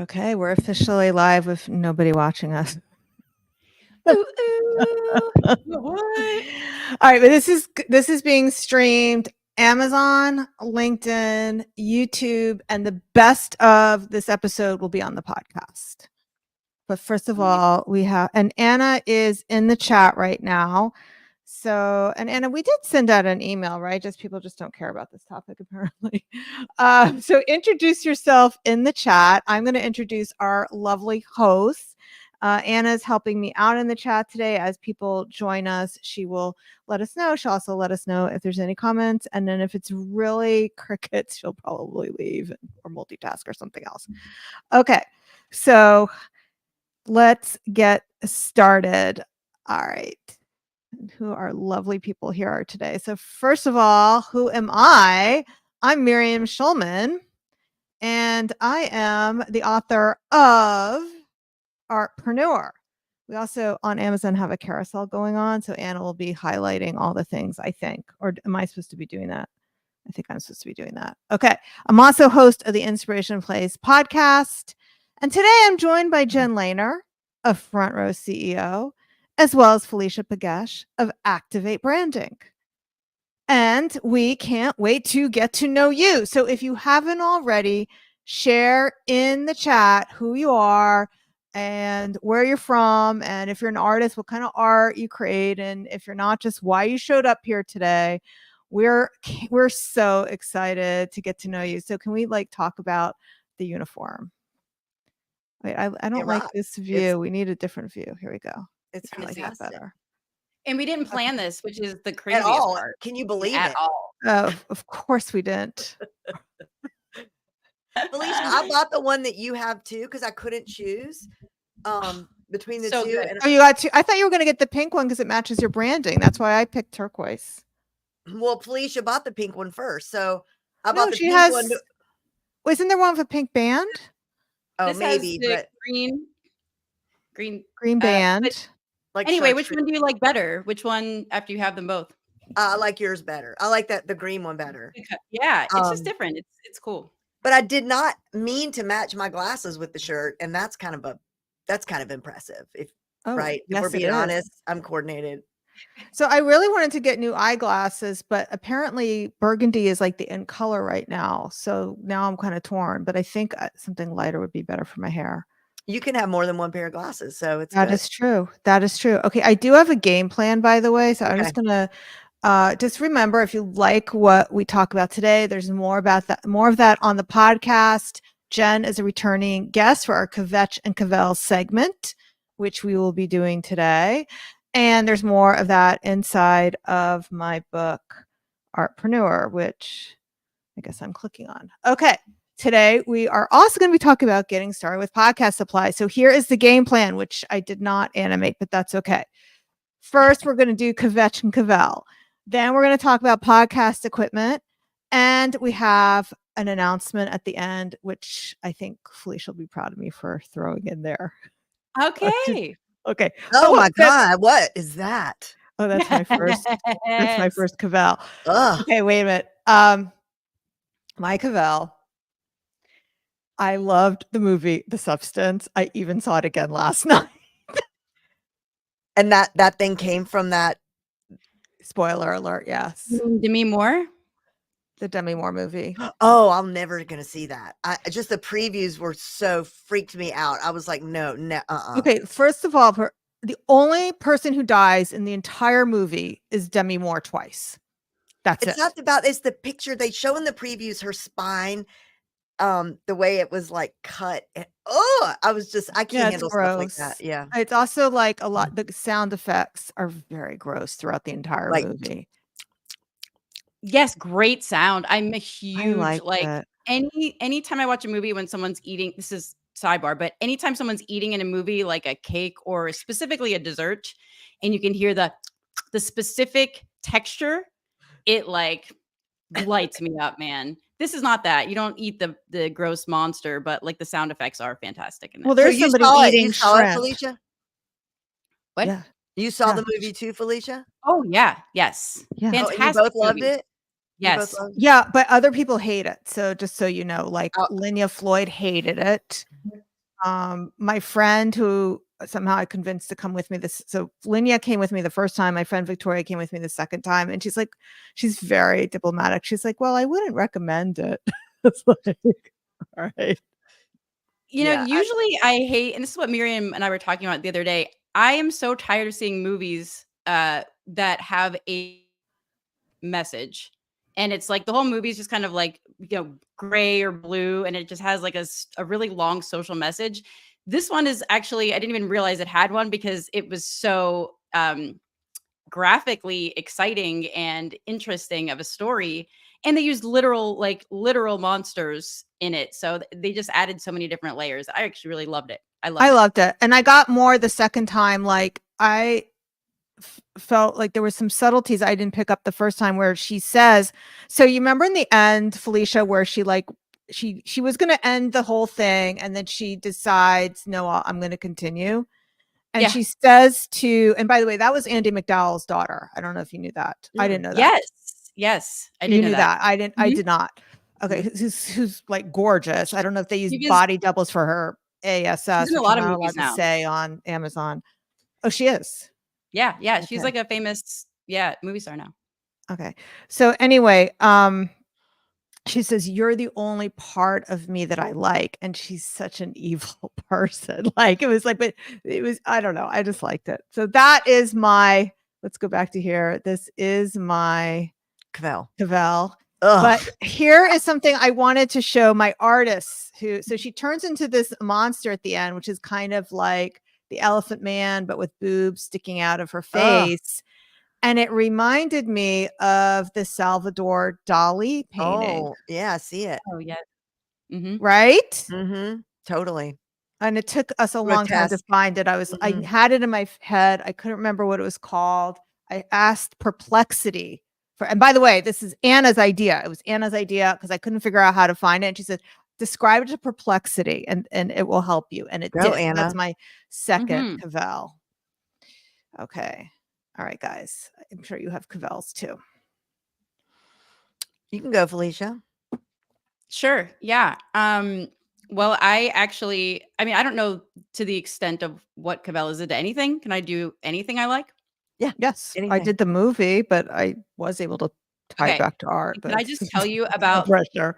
Okay, we're officially live with nobody watching us. Ooh, ooh. What? All right, but this is being streamed Amazon, LinkedIn, YouTube, and the best of this episode will be on the podcast. But first of all, we have, and Anna is in the chat right now. So, and Anna, we did send out an email, right? Just people just don't care about this topic, apparently. So introduce yourself in the chat. I'm going to introduce our lovely hosts. Anna's helping me out in the chat today. As people join us, she will let us know. She'll also let us know if there's any comments. And then if it's really crickets, she'll probably leave or multitask or something else. Okay, so let's get started. All right. Who our lovely people here are today. So first of all, who am I? I'm Miriam Schulman, and I am the author of Artpreneur. We also on Amazon have a carousel going on, so Anna will be highlighting all the things, I think. Or am I supposed to be doing that? I think I'm supposed to be doing that. Okay. I'm also host of the Inspiration Place podcast. And today I'm joined by Jen Lehner of Front Row CEO, as well as Felicia Pagesh of Activate Branding. And we can't wait to get to know you. So if you haven't already, share in the chat who you are and where you're from. And if you're an artist, what kind of art you create. And if you're not, just why you showed up here today. We're so excited to get to know you. So can we talk about the uniform? Wait, I don't like this view. We need a different view. Here we go. It's I like that better. And we didn't plan this, which is the craziest part. Can you believe at it? all? Oh, of course we didn't. Felicia, I bought the one that you have too because I couldn't choose between the two. Good. And Oh, you got two. I thought you were going to get the pink one because it matches your branding. That's why I picked turquoise. well, Felicia bought the pink one first, so I bought the she pink has. one. Isn't there one with a pink band? Oh, This maybe, has but green band. like anyway, which one do you like better? Which one after you have them both? I like yours better. I like the green one better. Yeah, it's just different. It's cool. But I did not mean to match my glasses with the shirt, and that's kind of impressive. If right, if we're being honest, I'm coordinated. So I really wanted to get new eyeglasses, but apparently burgundy is like the in color right now. So now I'm kind of torn, but I think something lighter would be better for my hair. You can have more than one pair of glasses, so it's That is true. That is true. Okay, I do have a game plan, by the way. So I'm just gonna just remember, if you like what we talk about today, there's more of that on the podcast. Jen is a returning guest for our Kvetch and Cavell segment, which we will be doing today. And there's more of that inside of my book, Artpreneur, which I guess I'm clicking on. Okay. Today, we are also going to be talking about getting started with podcast supply. So here is the game plan, which I did not animate, but that's okay. First, we're going to do Kvetch and Cavell. Then we're going to talk about podcast equipment. And we have an announcement at the end, which I think Felicia will be proud of me for throwing in there. Okay. Okay. Oh my God. What is that? Oh, that's my first. That's my first Cavell. Ugh. Okay, wait a minute. My Cavell. I loved the movie The Substance. I even saw it again last night. And that thing came from that. Spoiler alert, yes. Demi Moore? The Demi Moore movie. Oh, I'm never going to see that. Just the previews were so freaked me out. I was like, no. Okay, first of all, the only person who dies in the entire movie is Demi Moore twice. It's not about, it's the picture they show in the previews, her spine, the way it was like cut. And, I can't handle stuff like that. Yeah. It's also like a lot, the sound effects are very gross throughout the entire movie. Yes, great sound. I'm a huge like anytime I watch a movie when someone's eating, this is sidebar, but anytime someone's eating in a movie like a cake or specifically a dessert, and you can hear the specific texture, it like lights me up, man. This is not that. You don't eat the gross monster, but like the sound effects are fantastic. Well, there's somebody eating shrimp. Felicia? What? Yeah. You saw the movie too, Felicia? Oh yeah. Yes. Yeah. Fantastic. You both loved it? Yes. Yeah, but other people hate it. So just so you know, like Linnea Floyd hated it. My friend who somehow I convinced to come with me so Linnea came with me the first time. My friend Victoria came with me the second time, and she's very diplomatic. She's like, "Well, I wouldn't recommend it." It's like, all right. Yeah, usually I hate, and this is what Miriam and I were talking about the other day. I am so tired of seeing movies that have a message. And it's like the whole movie is just kind of like, gray or blue, and it just has like a really long social message. This one is actually, I didn't even realize it had one because it was so graphically exciting and interesting of a story. And they used literal monsters in it. So they just added so many different layers. I actually really loved it. I loved it. And I got more the second time. Like I felt like there were some subtleties I didn't pick up the first time where she says, so you remember in the end, Felicia, where she was going to end the whole thing. And then she decides, no, I'm going to continue. And she says and by the way, that was Andie MacDowell's daughter. I don't know if you knew that. I didn't know that. Yes. I didn't know that. I didn't. Mm-hmm. I did not. Okay. Who's like gorgeous. I don't know if they use body doubles for her ASS, which a lot of movies now. To say on Amazon. Oh, she is. Yeah. Okay. She's like a famous movie star now. Okay. So anyway, she says, "You're the only part of me that I like," and she's such an evil person. Like but it was. I don't know. I just liked it. So that is my. Let's go back to here. This is my Cavell. But here is something I wanted to show my artists so she turns into this monster at the end, which is kind of like the Elephant Man, but with boobs sticking out of her face. And it reminded me of the Salvador Dali painting. Oh, yeah, I see it. Oh, yeah. Mm-hmm. Right? Mm-hmm. Totally. And it took us a long time to find it. I had it in my head. I couldn't remember what it was called. I asked Perplexity and by the way, this is Anna's idea. It was Anna's idea because I couldn't figure out how to find it. And she said, describe it to Perplexity and it will help you. And it did. Anna. That's my second Cavell. Okay. All right, guys. I'm sure you have Cavells too. You can go, Felicia. Sure. Yeah. Well, I don't know to the extent of what Cavell is into anything. Can I do anything I like? Yeah. Yes. Anything. I did the movie, but I was able to tie it back to art. Can I just tell you about pressure?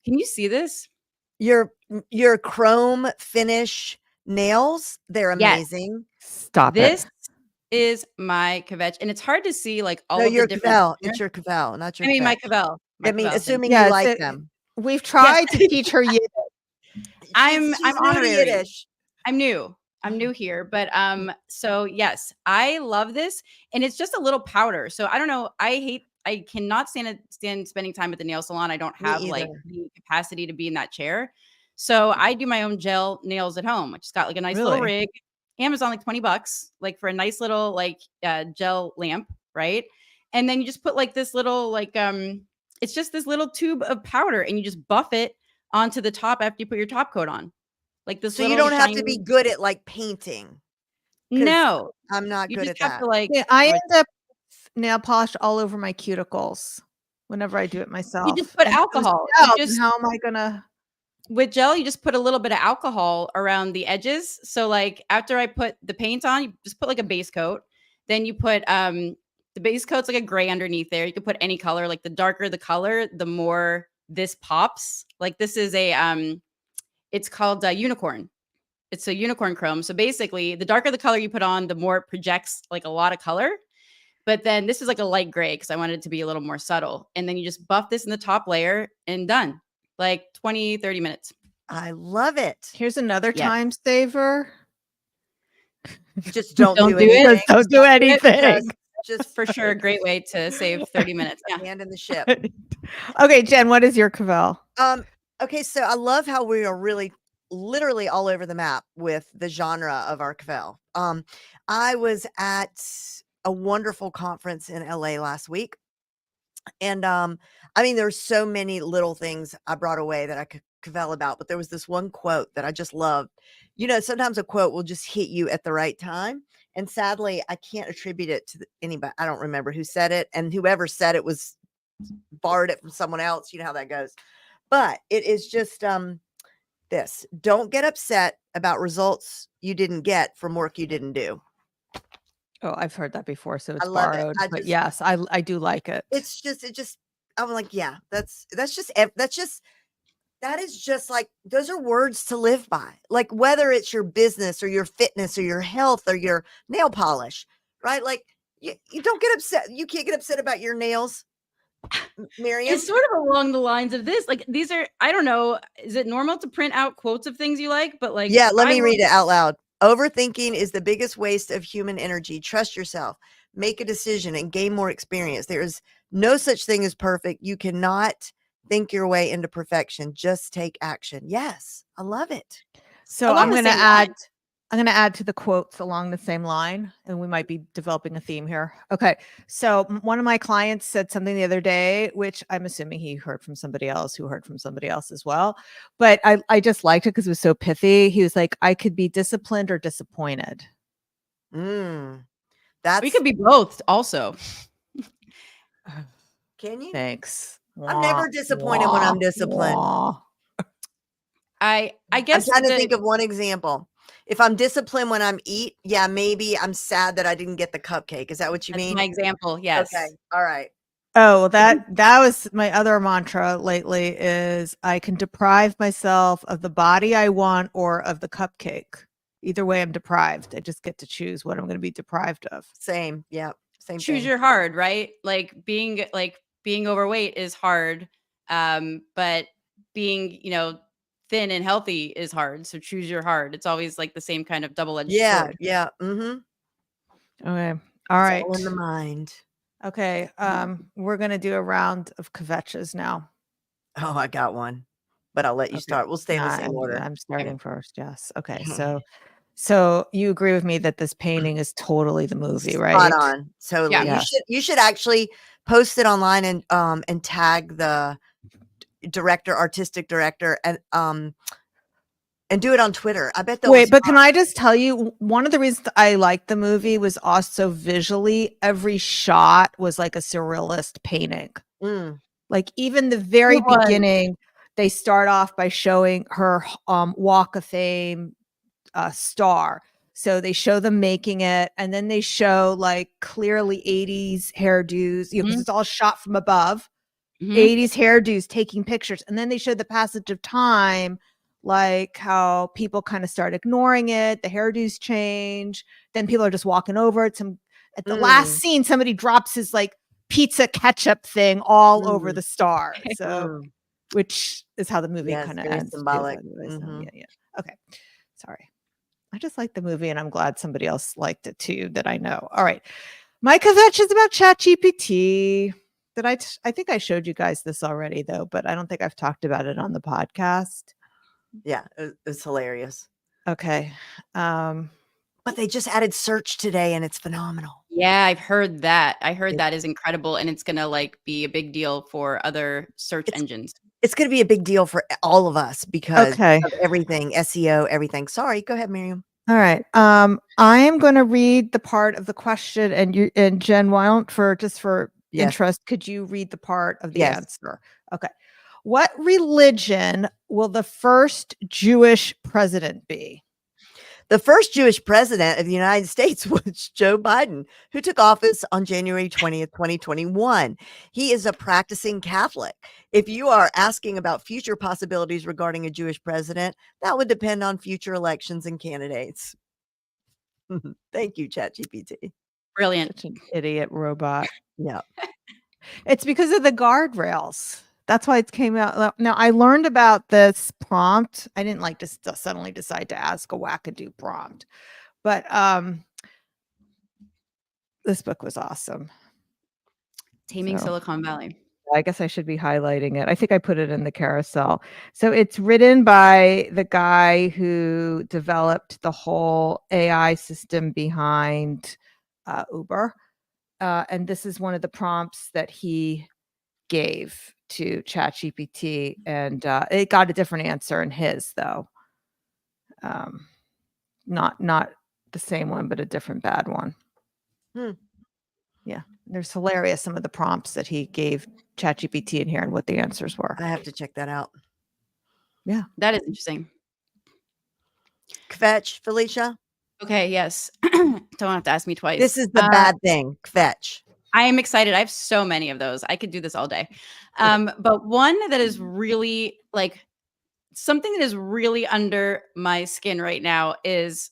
Can you see this? Your chrome finish nails, they're amazing. Yes. Stop this. Is my Kvetch, and it's hard to see like all of your the different. Cavell. It's your Cavell, not your. My Cavell. Assuming you like them. We've tried to teach her Yiddish. I'm honorary. Yiddish. I'm new here, but so yes, I love this, and it's just a little powder. So I don't know. I cannot stand spending time at the nail salon. I don't have like the capacity to be in that chair. So I do my own gel nails at home. I just got like a nice little rig. Amazon, like $20, like for a nice little like gel lamp, right? And then you just put like this little like it's just this little tube of powder, and you just buff it onto the top after you put your top coat on. Like this. So you don't have to be good at like painting. No, I'm not good at that. I end up nail polish all over my cuticles whenever I do it myself. You just put alcohol. How am I gonna? With gel, you just put a little bit of alcohol around the edges. So like after I put the paint on, you just put like a base coat. Then you put the base coat's like a gray underneath there. You can put any color. Like the darker the color, the more this pops. Like this is a it's called unicorn. It's a unicorn chrome. So basically, the darker the color you put on, the more it projects like a lot of color. But then this is like a light gray because I wanted it to be a little more subtle. And then you just buff this in the top layer and done. Like 20, 30 minutes. I love it. Here's another time saver. Just don't do it. Just don't do anything. Just for sure a great way to save 30 minutes. Yeah. Hand in the ship. Okay, Jen, what is your Cavell? Okay, so I love how we are really literally all over the map with the genre of our Cavell. I was at a wonderful conference in LA last week. And I mean, there's so many little things I brought away that I could Cavell about, but there was this one quote that I just loved. You know, sometimes a quote will just hit you at the right time. And sadly, I can't attribute it to anybody. I don't remember who said it. And whoever said it was borrowed it from someone else. You know how that goes. But it is just this. Don't get upset about results you didn't get from work you didn't do. Oh, I've heard that before, so I it's love it. borrowed. I But just, yes, I do like it. I'm like, yeah, that's just, that is just like, those are words to live by. Like whether it's your business or your fitness or your health or your nail polish, right? Like you don't get upset. You can't get upset about your nails, Miriam. It's sort of along the lines of this. Like these are, I don't know, is it normal to print out quotes of things you like? But like, Yeah, let I me will- read it out loud. Overthinking is the biggest waste of human energy. Trust yourself, make a decision, and gain more experience. There is no such thing as perfect. You cannot think your way into perfection. Just take action. Yes, I love it. So along I'm the going to same add lines. I'm going to add to the quotes along the same line, and we might be developing a theme here. Okay. So one of my clients said something the other day, which I'm assuming he heard from somebody else who heard from somebody else as well. But I just liked it because it was so pithy. He was like, I could be disciplined or disappointed. Mm, We that's could be both also. can you? Thanks. I'm never disappointed when I'm disciplined. Wah. I I'm guess trying to the- think of one example. If I'm disciplined when I'm eat, yeah, maybe I'm sad that I didn't get the cupcake. Is that what you that's mean? my example. Yes. Okay. All right. Oh, well, that was my other mantra lately is I can deprive myself of the body I want or of the cupcake. Either way, I'm deprived. I just get to choose what I'm going to be deprived of. Same. Yeah. Same Choose thing. your hard, right? Like being overweight is hard. But being, thin and healthy is hard. So choose your hard. It's always like the same kind of double-edged Yeah. sword. Yeah. Mm-hmm. Okay. All It's right. all in the mind. Okay. We're going to do a round of kvetches now. Oh, I got one, but I'll let you Okay. start. We'll stay in the Nah, same order. I'm starting first. Yes. Okay. So you agree with me that this painting is totally the movie, right? Spot on. Totally. Yeah. Yes. You should actually post it online and tag the artistic director and do it on Twitter. I bet they'll Wait, but respond. can I just tell you one of the reasons I liked the movie was also visually, every shot was like a surrealist painting. Mm, Like even the very It was. beginning, they start off by showing her Walk of Fame star. So they show them making it, and then they show like clearly 80s hairdos, because Mhm. it's all shot from above. Mhm. 80s hairdos taking pictures, and then they show the passage of time, like how people kind of start ignoring it, the hairdos change, then people are just walking over it. At the last scene, somebody drops his like pizza ketchup thing all over the star. So which is how the movie Yes, kind of very ends too, symbolic. by the way. So, Mhm. yeah. Okay. Sorry. I just like the movie, and I'm glad somebody else liked it too that I know. All right. My kvetch is about ChatGPT. I think I showed you guys this already though, but I don't think I've talked about it on the podcast. Yeah, it's hilarious. Okay. But they just added search today and it's phenomenal. Yeah, I've heard that. I heard Yeah. that is incredible, and it's gonna like be a big deal for other search engines. It's going to be a big deal for all of us because Okay. of everything, SEO, everything. Sorry, go ahead, Miriam. All right. I am going to read the part of the question, and Jen, why don't for Yes. interest, could you read the part of the Yes. answer? Okay. What religion will the first Jewish president be? The first Jewish president of the United States was Joe Biden, who took office on January 20th, 2021. He is a practicing Catholic. If you are asking about future possibilities regarding a Jewish president, that would depend on future elections and candidates. Thank you, ChatGPT. Brilliant. Such an idiot robot. Yeah. It's because of the guardrails. That's why it came out. Now, I learned about this prompt. I didn't like just suddenly decide to ask a wackadoo prompt, but this book was awesome. Taming So- Silicon Valley. I guess I should be highlighting it. I think I put it in the carousel. So it's written by the guy who developed the whole AI system behind Uber. And this is one of the prompts that he gave to ChatGPT, and it got a different answer in his though. Not the same one, but a different bad one. Yeah, there's hilarious some of the prompts that he gave ChatGPT in here and what the answers were. I have to check that out. That is interesting. Kvetch, Felicia? Okay, yes. Don't have to ask me twice. This is the bad thing, Kvetch. I am excited. I have so many of those. I could do this all day. But one that is really like something that is really under my skin right now is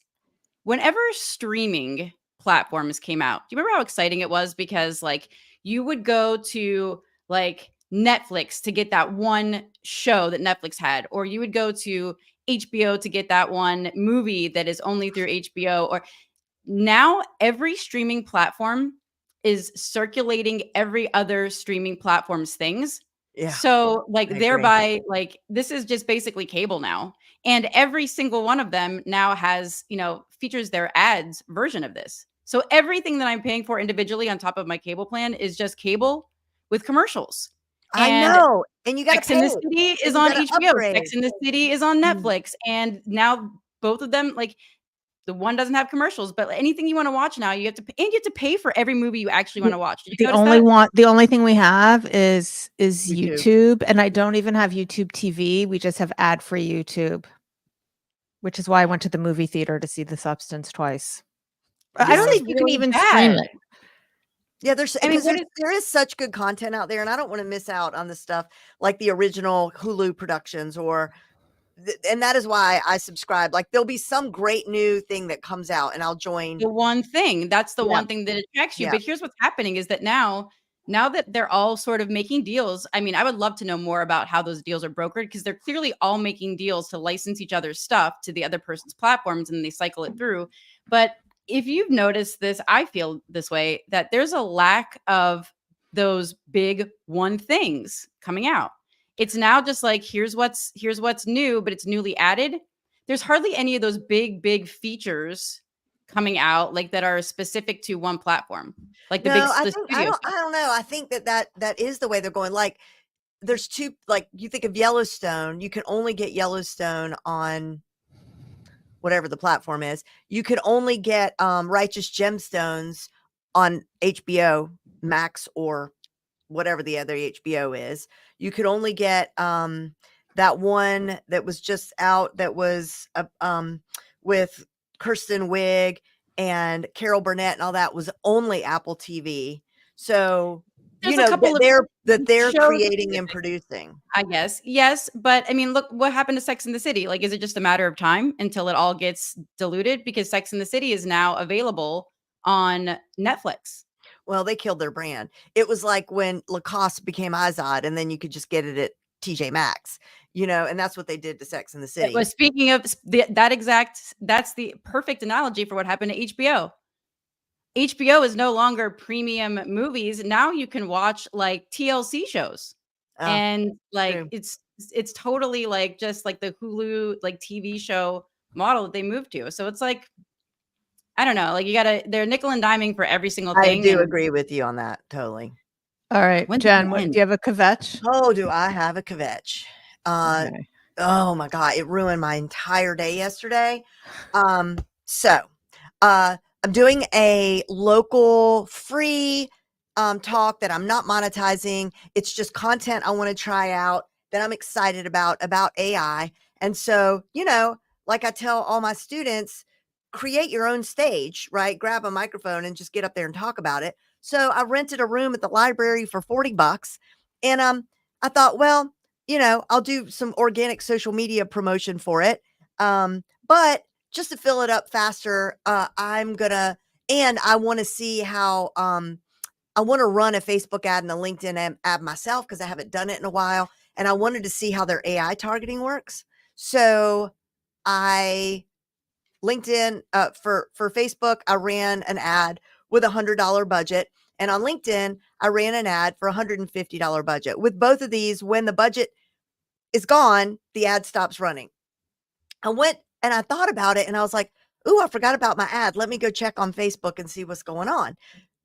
whenever streaming platforms came out. Do you remember how exciting it was? Because like you would go to like Netflix to get that one show that Netflix had, or you would go to HBO to get that one movie that is only through HBO. Or now every streaming platform is circulating every other streaming platform's things. Yeah. So I like agree. thereby like this is just basically cable now. And every single one of them now has, features their ads version of this. So everything that I'm paying for individually on top of my cable plan is just cable with commercials. I And know. And you got to Sex in the pay. City is you on gotta HBO. upgrade. Sex in the City is on Mm. Netflix. And now both of them, like the one doesn't have commercials, but anything you want to watch now, you have to pay, and you have to pay for every movie you actually want to watch. Did you notice that? The only thing we have is YouTube. YouTube, and I don't even have YouTube TV. We just have ad-free YouTube, which is why I went to the movie theater to see The Substance twice. I don't This think is you can really even stream bad. it. Yeah, there's I mean, because there is such good content out there, and I don't want to miss out on the stuff like the original Hulu productions and that is why I subscribe. Like there'll be some great new thing that comes out and I'll join. The one thing that's the Yeah. one thing that attracts you. Yeah. But here's what's happening is that now that they're all sort of making deals, I mean, I would love to know more about how those deals are brokered, because they're clearly all making deals to license each other's stuff to the other person's platforms and they cycle it through. But if you've noticed this, I feel this way, that there's a lack of those big one things coming out. It's now just like, here's what's new, but it's newly added. There's hardly any of those big features coming out like that are specific to one platform, like the No, big I the think studio I stuff. don't know. I think that is the way they're going. Like there's two, like you think of Yellowstone, you can only get Yellowstone on whatever the platform is. You could only get Righteous Gemstones on HBO Max or whatever the other HBO is. You could only get that one that was just out that was with Kirsten Wiig and Carol Burnett and all that was only Apple TV. So There's a couple of they're shows creating and producing. I guess. Yes. But I mean, look what happened to Sex in the City. Like, is it just a matter of time until it all gets diluted? Because Sex in the City is now available on Netflix. Well, they killed their brand. It was like when Lacoste became Izod, and then you could just get it at TJ Maxx, and that's what they did to Sex in the City. Well, speaking of that's the perfect analogy for what happened to HBO. HBO is no longer premium movies. Now you can watch like TLC shows. And like true. it's totally like just like the Hulu like TV show model that they moved to. So it's like, I don't know, like they're nickel and diming for every single thing. I do agree with you on that. Totally. All right, When's Jen, it do end? you have a kvetch? Oh, do I have a kvetch? Okay. Oh my God, it ruined my entire day yesterday. So I'm doing a local free talk that I'm not monetizing. It's just content I want to try out that I'm excited about AI. And so, like I tell all my students, create your own stage, right? Grab a microphone and just get up there and talk about it. So I rented a room at the library for $40. And I thought, well, I'll do some organic social media promotion for it. But just to fill it up faster, and I want to see how I want to run a Facebook ad and a LinkedIn ad myself because I haven't done it in a while. And I wanted to see how their AI targeting works. So LinkedIn for Facebook, I ran an ad with $100 budget. And on LinkedIn, I ran an ad for $150 budget. With both of these, when the budget is gone, the ad stops running. I went and I thought about it and I was like, ooh, I forgot about my ad. Let me go check on Facebook and see what's going on.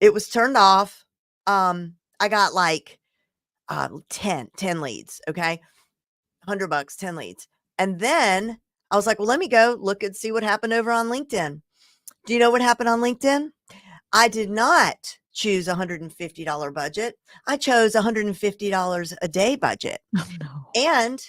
It was turned off. I got like 10 leads. Okay. $100, 10 leads. And then I was like, well, let me go look and see what happened over on LinkedIn. Do you know what happened on LinkedIn? I did not choose $150 budget. I chose $150 a day budget. Oh, no. And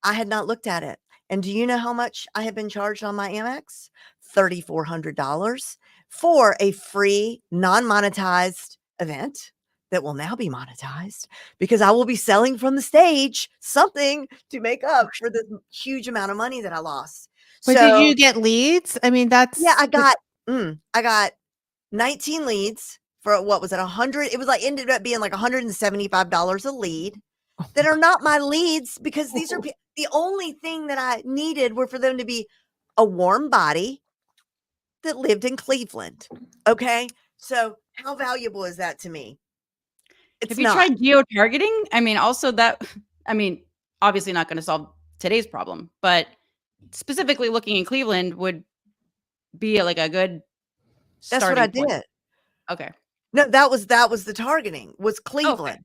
I had not looked at it. And do you know how much I have been charged on my Amex? $3,400 for a free, non-monetized event that will now be monetized because I will be selling from the stage something to make up for the huge amount of money that I lost. But So did you get leads? I mean, yeah, I that's got 19 leads for what was it, 100? It was like ended up being like $175 a lead oh that my are not my leads because these are God. the only thing that I needed were for them to be a warm body that lived in Cleveland. Okay. So how valuable is that to me? It's Have you not. tried geo-targeting? I mean, also that I mean, obviously not gonna solve today's problem, but specifically looking in Cleveland would be, like, a good That's what I starting point. did. Okay. No, that was the targeting was Oh, okay. Cleveland.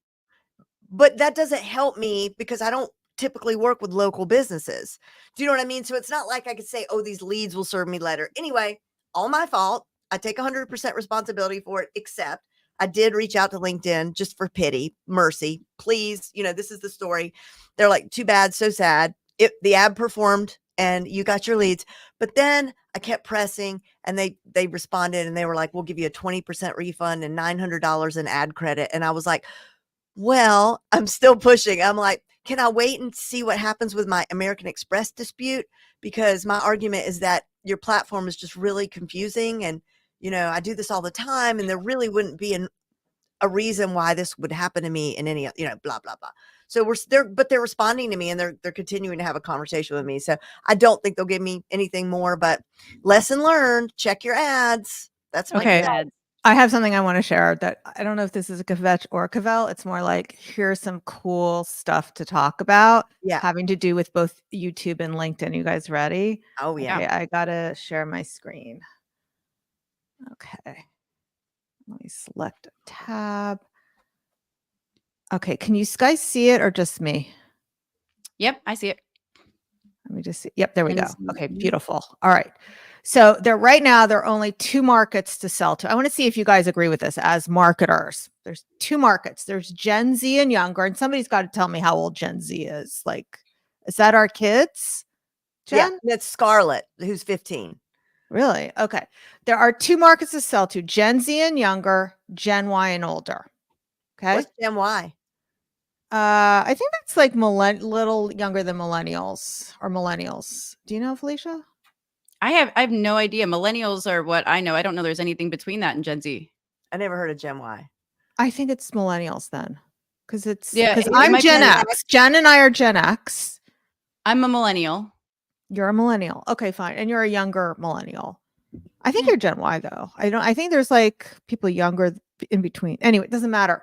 But that doesn't help me because I don't typically work with local businesses. Do you know what I mean? So it's not like I could say, oh, these leads will serve me later. Anyway, all my fault. I take 100% responsibility for it, except I did reach out to LinkedIn just for pity, mercy. Please, this is the story. They're like, too bad, so sad. The ad performed and you got your leads. But then I kept pressing and they responded and they were like, we'll give you a 20% refund and $900 in ad credit. And I was like, well, I'm still pushing. I'm like, can I wait and see what happens with my American Express dispute? Because my argument is that your platform is just really confusing. And, I do this all the time and there really wouldn't be a reason why this would happen to me in any, blah, blah, blah. So they're responding to me and they're continuing to have a conversation with me. So I don't think they'll give me anything more, but lesson learned, check your ads. That's my Okay. tip. I have something I want to share that I don't know if this is a kvetch or a cavell. It's more like here's some cool stuff to talk about Yeah. having to do with both YouTube and LinkedIn. You guys ready? Oh yeah. Okay, I gotta share my screen. Okay. Let me select a tab. Okay, can you guys see it or just me? Yep, I see it. Let me just see. Yep, there we And go. see Okay, mhm. beautiful. All right. So right now there are only two markets to sell to. I want to see if you guys agree with this as marketers. There's two markets. There's Gen Z and younger, and somebody's got to tell me how old Gen Z is. Like, is that our kids? Yeah. Jen? That's Scarlett, who's 15. Really? Okay. There are two markets to sell to: Gen Z and younger, Gen Y and older. Okay. What's Gen Y? I think that's like little younger than millennials or millennials. Do you know, Felicia? I have no idea. Millennials are what I know. I don't know there's anything between that and Gen Z. I never heard of Gen Y. I think it's millennials then, because Yeah, it I'm might be Gen Gen X. Jen and I are Gen X. I'm a millennial. You're a millennial. Okay, fine. And you're a younger millennial. I think Yeah. you're Gen Y though. I think there's like people younger in between. Anyway, it doesn't matter.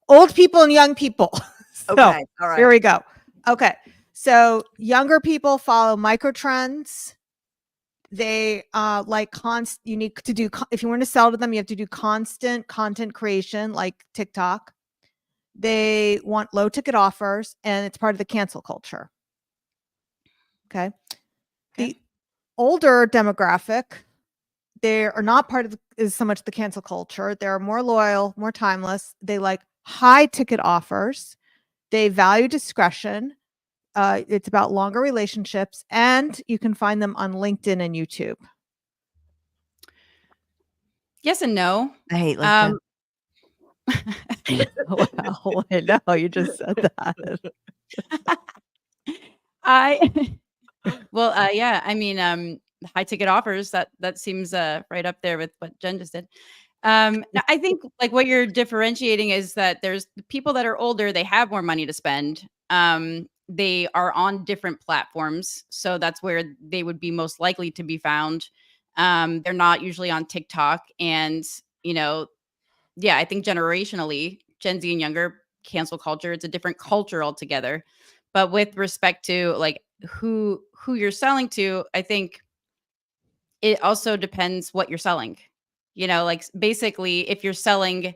Old people and young people. So Okay. All right. here we go. Okay. So younger people follow micro trends. They like you need to do if you want to sell to them, you have to do constant content creation like TikTok. They want low ticket offers and it's part of the cancel culture. Okay. Okay. The older demographic, they are not part of is so much the cancel culture. They're more loyal, more timeless. They like high ticket offers. They value discretion. It's about longer relationships, and you can find them on LinkedIn and YouTube. Yes and no. I hate LinkedIn. Well, I know you just said that. I well, yeah. I mean, high ticket offers that seems right up there with what Jen just did. Now I think like what you're differentiating is that there's the people that are older, they have more money to spend. They are on different platforms, so that's where they would be most likely to be found. They're not usually on TikTok, and you know, yeah, I think generationally, Gen Z and younger cancel culture, it's a different culture altogether. But with respect to like who you're selling to, I think it also depends what you're selling. Like basically if you're selling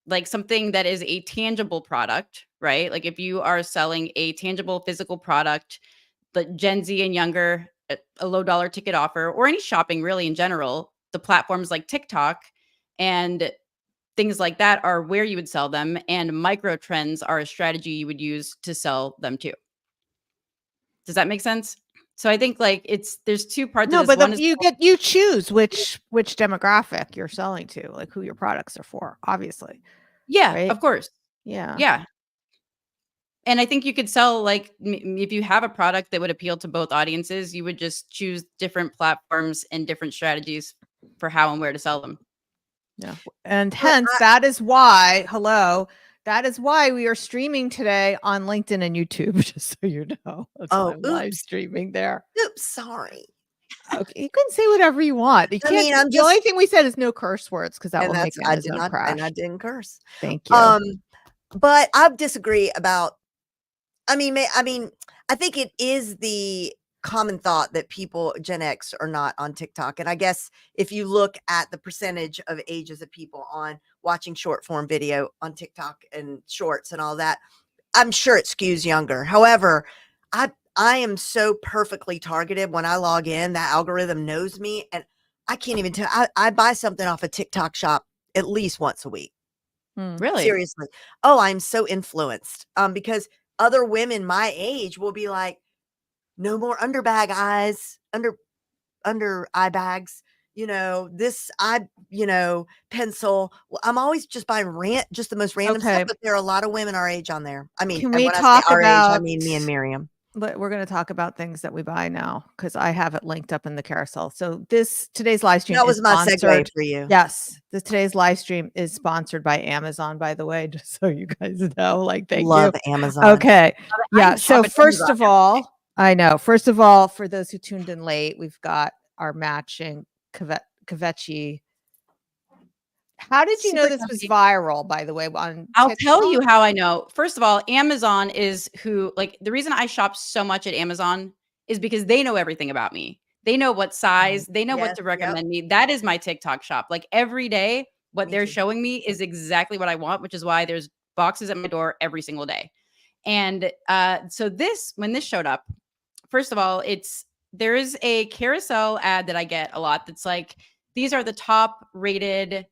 like something that is a tangible product, right? Like if you are selling a tangible physical product, the Gen Z and younger, a low dollar ticket offer, or any shopping really in general, the platforms like TikTok and things like that are where you would sell them. And micro trends are a strategy you would use to sell them too. Does that make sense? So I think like there's two parts No, of this. but One is you choose which demographic you're selling to, like who your products are for, obviously. yeah, Right? of course. Yeah. Yeah. And I think you could sell like if you have a product that would appeal to both audiences, you would just choose different platforms and different strategies for how and where to sell them. Yeah. And But hence that is why we are streaming today on LinkedIn and YouTube, just so you know. That's why I'm live oops. streaming there. Oops, sorry. Okay, you can say whatever you want. You I can't, mean, I'm the only just thing we said is no curse words because that and will make that's I did Amazon not crash. and I didn't curse. Thank you. But I disagree about I mean, I think it is the common thought that people Gen X are not on TikTok. And I guess if you look at the percentage of ages of people on watching short form video on TikTok and shorts and all that, I'm sure it skews younger. However, I am so perfectly targeted when I log in, that algorithm knows me and I can't even tell. I buy something off a TikTok shop at least once a week. Really? Seriously. Oh, I'm so influenced. Because other women my age will be like, no more underbag eyes, under eye bags, this eye, pencil. Well, I'm always just buying just the most random Okay. stuff, but there are a lot of women our age on there. I mean, Can and we when I say talk our age, I about mean me and Miriam. But we're going to talk about things that we buy now because I have it linked up in the carousel. So today's live stream That is was my segue sponsored. for you. Yes, today's live stream is sponsored by Amazon, by the way, just so you guys know. Like, thank Love you. Amazon. Okay, yeah. I'm So shopping first Amazon of now. all, I know. First of all, for those who tuned in late, we've got our matching Kvetchy. How did you know Super this was comfy. viral? By the way, on I'll tell TikTok? you how I know. First of all, Amazon is who like the reason I shop so much at Amazon is because they know everything about me. They know what size, they know what Yes, to yep. recommend me. That is my TikTok shop. Like every day, what Me they're too. showing me is exactly what I want, which is why there's boxes at my door every single day. And so when this showed up, first of all, there is a carousel ad that I get a lot that's like, these are the top rated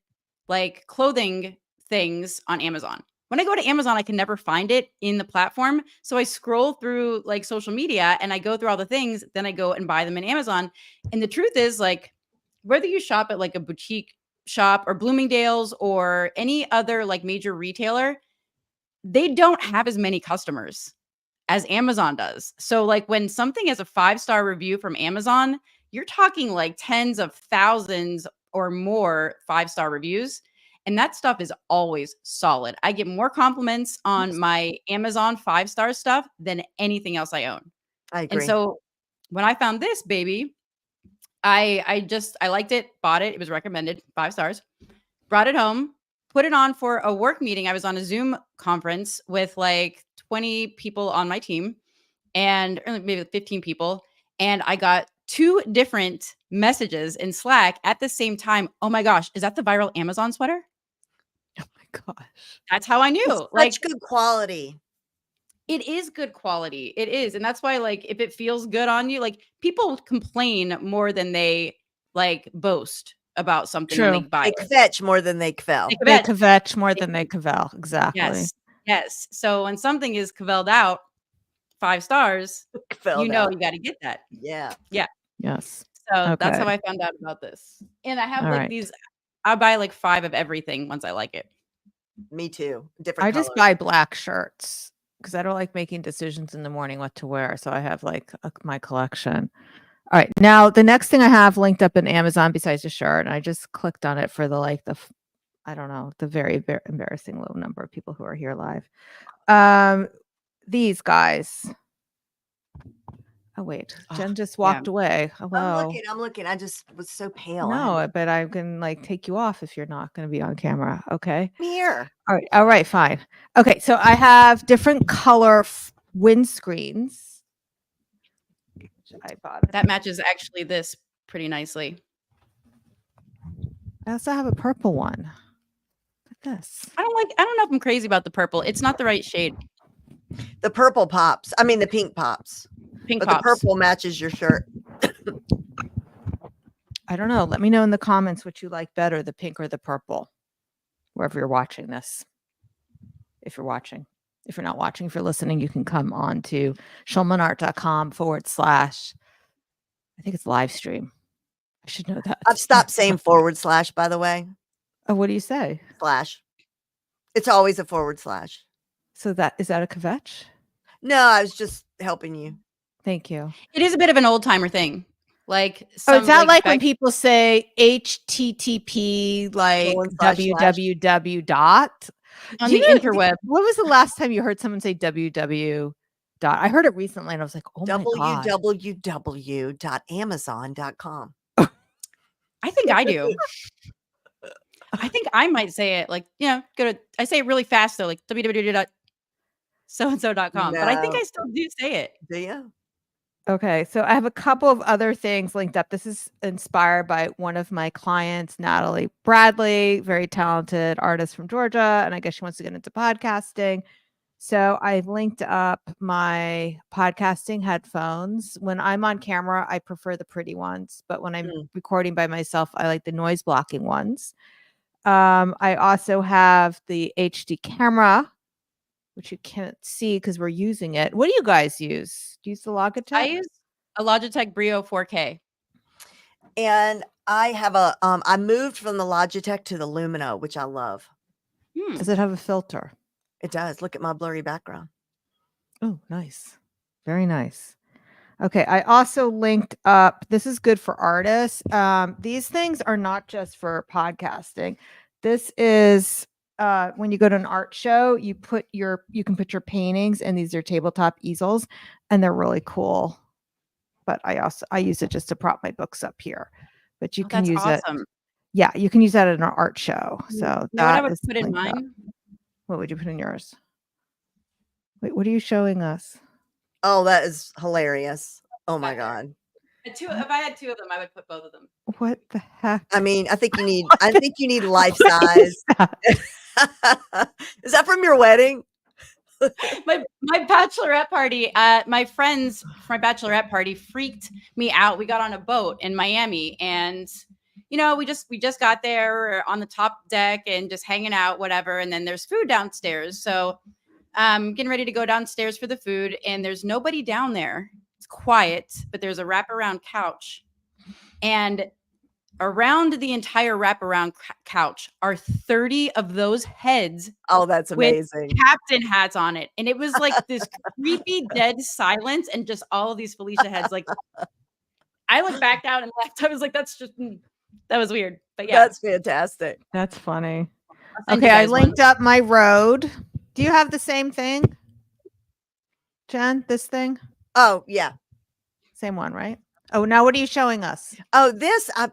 like clothing things on Amazon. When I go to Amazon, I can never find it in the platform. So I scroll through like social media and I go through all the things, then I go and buy them in Amazon. And the truth is, like, whether you shop at like a boutique shop or Bloomingdale's or any other like major retailer, they don't have as many customers as Amazon does. So like when something has a 5-star review from Amazon, you're talking like tens of thousands or more 5-star reviews. And that stuff is always solid. I get more compliments on my Amazon 5-star stuff than anything else I own. I And agree. so when I found this baby, I liked it, bought it. It was recommended 5 stars, brought it home, put it on for a work meeting. I was on a Zoom conference with like 20 people on my team or maybe 15 people. And I got 2 different messages in Slack at the same time. Oh my gosh, is that the viral Amazon sweater? Oh my gosh. That's how I knew. It's Like such good quality. it is good quality. It is. And that's why like if it feels good on you, like people complain more than they like boast about something when they True. buy They it. kvetch more than they kvel. They Kvetch. kvetch more than they kvel. Exactly. Yes. Yes. So when something is cavelled out 5 stars, you know you got to get that. Yeah. Yes. So that's Okay. how I found out about this. And I have All like right. these. I buy like 5 of everything once I like it. Me too. Different I colors. just buy black shirts because I don't like making decisions in the morning what to wear. So I have like my collection. All right. Now the next thing I have linked up in Amazon besides the shirt, and I just clicked on it for I don't know, the very, very embarrassing low number of people who are here live. These guys. Oh wait, Jen just walked away. Hello. I'm looking. I just was so pale. No, but I can like take you off if you're not going to be on camera. Okay. Come here. All right, fine. Okay, so I have different color windscreens. I bought. That matches actually this pretty nicely. I also have a purple one. Look at this. I don't know if I'm crazy about the purple. It's not the right shade. The purple pops. I mean the pink pops. Pink But pops. the purple matches your shirt. I don't know. Let me know in the comments what you like better, the pink or the purple, wherever you're watching this. If you're watching. if you're not watching, if you're listening, you can come on to schulmanart.com / I think it's live stream. I should know that. I've stopped saying / by the way. Oh, what do you say? / It's always a /. So is that a kvetch? No, I was just helping you. Thank you. It is a bit of an old timer thing. Like, Oh, is that like when back- people say HTTP, like / www dot? on Do the you know- interweb? When was the last time you heard someone say www dot? I heard it recently and I was like, oh my God. www.amazon.com. I think I do. I think I might say it like, I say it really fast though, like www.soandso.com. But I think No. I still do say it. Do you? Okay, so I have a couple of other things linked up. This is inspired by one of my clients, Natalie Bradley, very talented artist from Georgia, and I guess she wants to get into podcasting. So I've linked up my podcasting headphones. When I'm on camera, I prefer the pretty ones, but when I'm recording by myself, I like the noise blocking ones. I also have the HD camera, which you can't see because we're using it. What do you guys use? Do you use the Logitech? I use a Logitech Brio 4K. And I have I moved from the Logitech to the Lumino, which I love. Does it have a filter? It does. Look at my blurry background. Oh, nice. Very nice. Okay, I also linked up. This is good for artists. These things are not just for podcasting. This is when you go to an art show, you can put your paintings, and these are tabletop easels, and they're really cool. But I use it just to prop my books up here. But you can That's use awesome. it. Yeah, you can use that at an art show. So You know what that I would is put in linked up. mine? What would you put in yours? Wait, what are you showing us? Oh, that is hilarious. Oh my God. If I had two of them, I would put both of them. What the heck? I mean, I think you need life size. Is that from your wedding? my bachelorette party, my friends for my bachelorette party freaked me out. We got on a boat in Miami, and we just got there on the top deck and just hanging out, whatever. And then there's food downstairs, so getting ready to go downstairs for the food, and there's nobody down there. It's quiet, but there's a wraparound couch, and around the entire wraparound couch are 30 of those heads. Oh, that's with amazing. captain hats on it. And it was like this creepy dead silence and just all of these Felicia heads. Like, I looked back down and left. I was like, that was weird. But yeah. That's fantastic. That's funny. I'll send you Okay, I guys one. linked up my Rode. Do you have the same thing, Jen? This thing? Oh, yeah. Same one, right? Oh, now what are you showing us? Oh,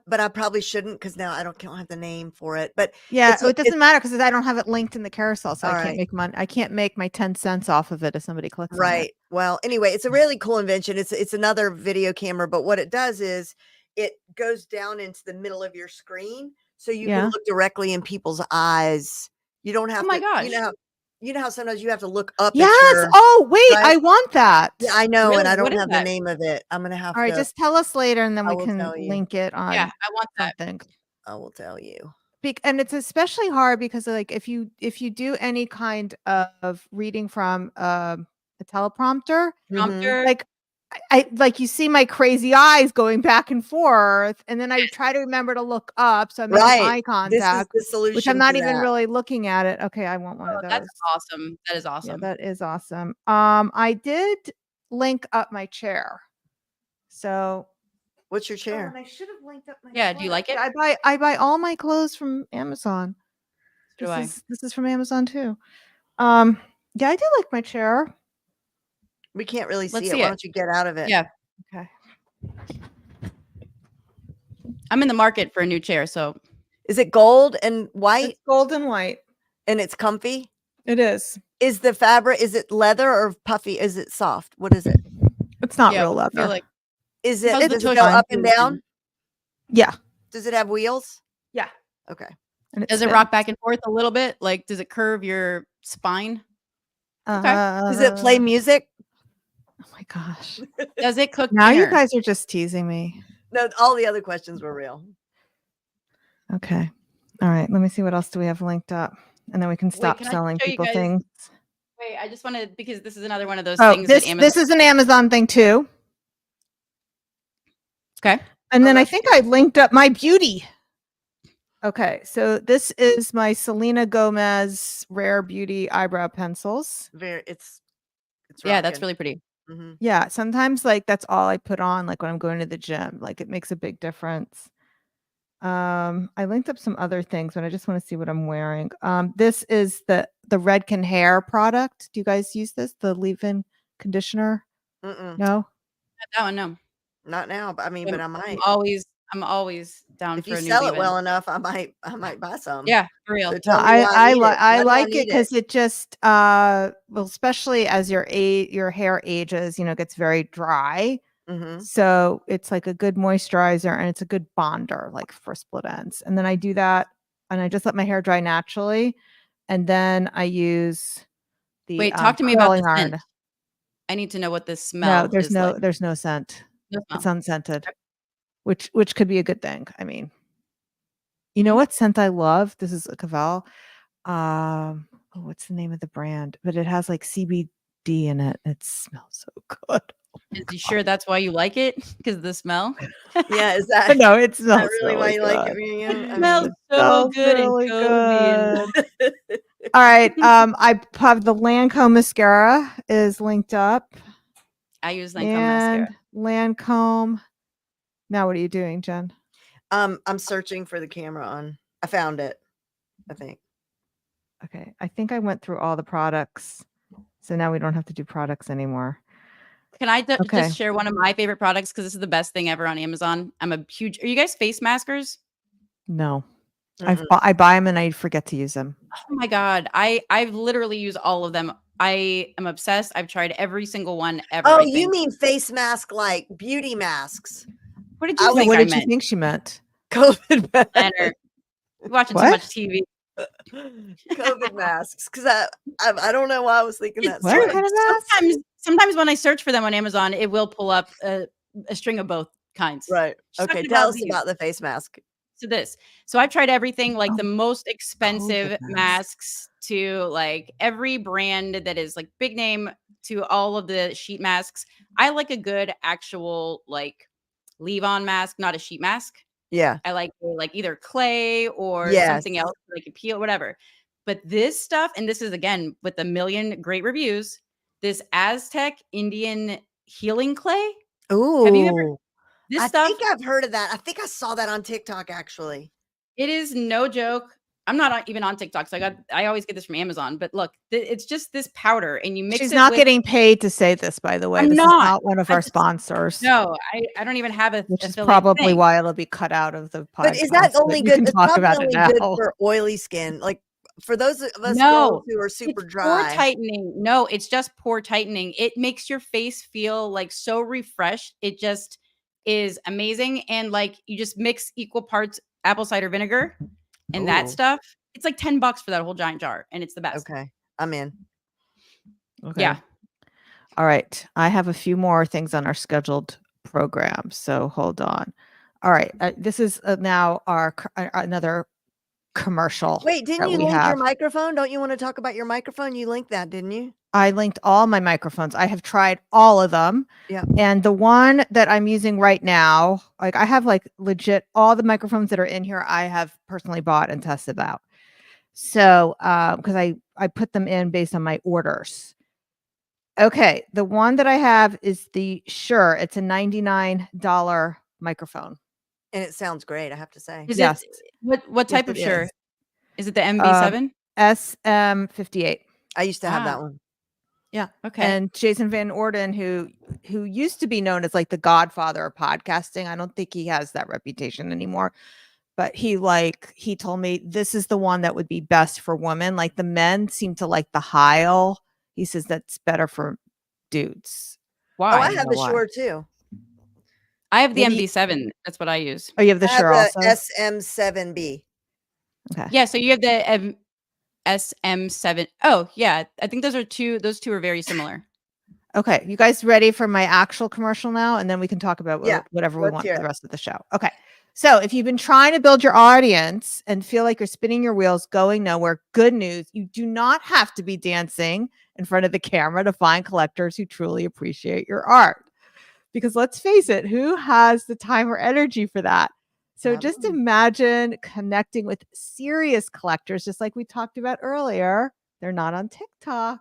but I probably shouldn't because now I don't have the name for it. But Yeah, it doesn't matter because I don't have it linked in the carousel, so All I can't right. make money. I can't make my 10 cents off of it if somebody clicks on it. right. Well, anyway, it's a really cool invention. It's another video camera, but what it does is it goes down into the middle of your screen, so you Yeah. can look directly in people's eyes. You don't have Oh my to. gosh. You know how sometimes you have to look up. Yes. At your, Oh, wait, right? I want that. Yeah, I know, Really? and I What don't is have the that? name of it. I'm gonna have All right, to. just tell us later, and then I we will can tell you. link it on Yeah, I want that. something. I will tell you. And it's especially hard because, like, if you do any kind of reading from a teleprompter, Prompter. like I like you see my crazy eyes going back and forth, and then I try to remember to look up, so I'm making Right. eye This is contact, the solution. which I'm not to even that. really looking at it. Okay, I want one Oh, of those. that's awesome. That is Yeah, awesome. that is awesome. I did link up my chair. So What's your oh, chair? and I should have linked up my Yeah, do you like sweater. it? I buy all my clothes from Amazon. So do I. This is from Amazon too. Yeah, I do like my chair. We can't really Let's see it. see Why it. don't you get out of it? Yeah. Okay. I'm in the market for a new chair, so Is it gold and white It's gold and white. and it's comfy? It is. Is the fabric, is it leather or puffy? Is it soft? What is it? It's not yeah, real I leather. feel like Is it, How's the does it tush go on up and too? down? Yeah. Does it have wheels? Yeah. Okay. And does it rock back and forth a little bit? Like, does it curve your spine? Does it play music? Oh my gosh. Does it cook Now dinner? you guys are just teasing me. No, all the other questions were real. Okay. All right. Let me see what else do we have linked up, and then we can stop can I selling show you people guys- things. Wait, I just want to, because this is another one of those Oh, things this that Amazon. this is an Amazon thing too. Okay. And Oh, then I that's think I linked up my beauty. Okay, so this is my Selena Gomez Rare Beauty eyebrow pencils. It's Yeah, that's rocking. really pretty. Mhm. Yeah, sometimes like that's all I put on, like when I'm going to the gym. Like it makes a big difference. I linked up some other things, but I just want to see what I'm wearing. This is the Redken hair product. Do you guys use this? The leave-in conditioner? Mm-mm. No? That one, no. Not now, but I mean, but I might. I'm always down If for you a new sell it leave-in. well enough, I might buy some. Yeah, for real. So No, tell me why I need it. I Why do like it need it? because it just well, especially as your hair ages, you know, gets very dry. Mhm. So it's like a good moisturizer and it's a good bonder, like for split ends. And then I do that and I just let my hair dry naturally. And then I use the Wait, talk to me about the curling scent. iron. I need to know what the No, smell is like. there's no scent. No It's smell. unscented, which could be a good thing. I mean, you know Mhm. what scent I love? This is a Cavell. Oh, what's the name of the brand? But it has like CBD in it. It smells so good. Oh my Is you God. sure that's why you like it? Because the smell? Yeah, is that No, it is that smells really why really you like it, good. Miriam? I Smells mean, so Smells good and really cozy and good. All right. I have the Lancome mascara is linked up. I use Lancome mascara. And Lancome. Now what are you doing, Jen? I'm searching for the camera on. I found it. I think. Okay. I think I went through all the products. So now we don't have to do products anymore. Can I Okay. just share one of my favorite products? Because this is the best thing ever on Amazon. I'm a huge. Are you guys face maskers? No. Mm-mm. I buy them and I forget to use them. Oh my god, I've literally used all of them. I am obsessed. I've tried every single one ever. Oh, I you think. mean face mask like beauty masks? What did I you was- Yeah, think what I did you meant? think she meant? COVID Leonard, you're watching too What? much TV. COVID masks. Because I don't know why I was thinking that. It's What Sorry. kind of mask? Sometimes when I search for them on Amazon, it will pull up a string of both kinds. Right. She's Okay. talking Tell about us these. about the face mask. So I've tried everything, like Oh, the most expensive COVID mask. masks to like every brand that is like big name to all of the sheet masks. I like a good actual like leave-on mask, not a sheet mask. Yeah. I like either clay or Yes. something else, like a peel, whatever. But this stuff, and this is again with a million great reviews, this Aztec Indian healing clay. Have you ever Ooh. this I stuff? think I've heard of that. I think I saw that on TikTok actually. It is no joke. I'm not even on TikTok, so I always get this from Amazon. But look, it's just this powder, and you mix She's it not with. getting paid to say this, by the way. I'm This is not. not one of I our just- sponsors. No, I don't even have a Which is affiliate probably thing. why it'll be cut out of the podcast. But is that only you good? can It's talk probably about it only now. good for oily skin. Like for those of us No, girls who are super It's pore dry. tightening. No, it's just pore tightening. It makes your face feel like so refreshed. It just is amazing. And like you just mix equal parts apple cider vinegar and that Ooh. stuff. It's like $10 for that whole giant jar, and it's the best. Okay. I'm in. Okay. Yeah. All right. I have a few more things on our scheduled program. So hold on. All right. This is now our another commercial. Wait, didn't that you we link your have. microphone? Don't you want to talk about your microphone? You linked that, didn't you? I linked all my microphones. I have tried all of them. Yeah. And the one that I'm using right now, like I have like legit all the microphones that are in here, I have personally bought and tested out. So, because I put them in based on my orders. Okay, the one that I have is the Shure. It's a $99 microphone. And it sounds great, I have to say. Is Yes. it what type Yes, of it Shure? is. Is it the MV7? SM58. I used to have Ah. that one. Yeah. Okay. And Jason Van Orden, who used to be known as like the godfather of podcasting. I don't think he has that reputation anymore. But he told me this is the one that would be best for women. Like the men seem to like the Heil. He says that's better for dudes. Why? Oh, I don't have know the why. Shure too. I have the Maybe- MV7. That's what I use. Oh, you have the I have Shure the also? SM7B. Okay. Yeah, so you have the SM7. Oh, yeah. I think those two are very similar. Okay. You guys ready for my actual commercial now? And then we can talk about Yeah, whatever we let's want hear for the it. rest of the show. Okay. So if you've been trying to build your audience and feel like you're spinning your wheels, going nowhere, good news. You do not have to be dancing in front of the camera to find collectors who truly appreciate your art. Because let's face it, who has the time or energy for that? So Yep. just imagine connecting with serious collectors, just like we talked about earlier. They're not on TikTok,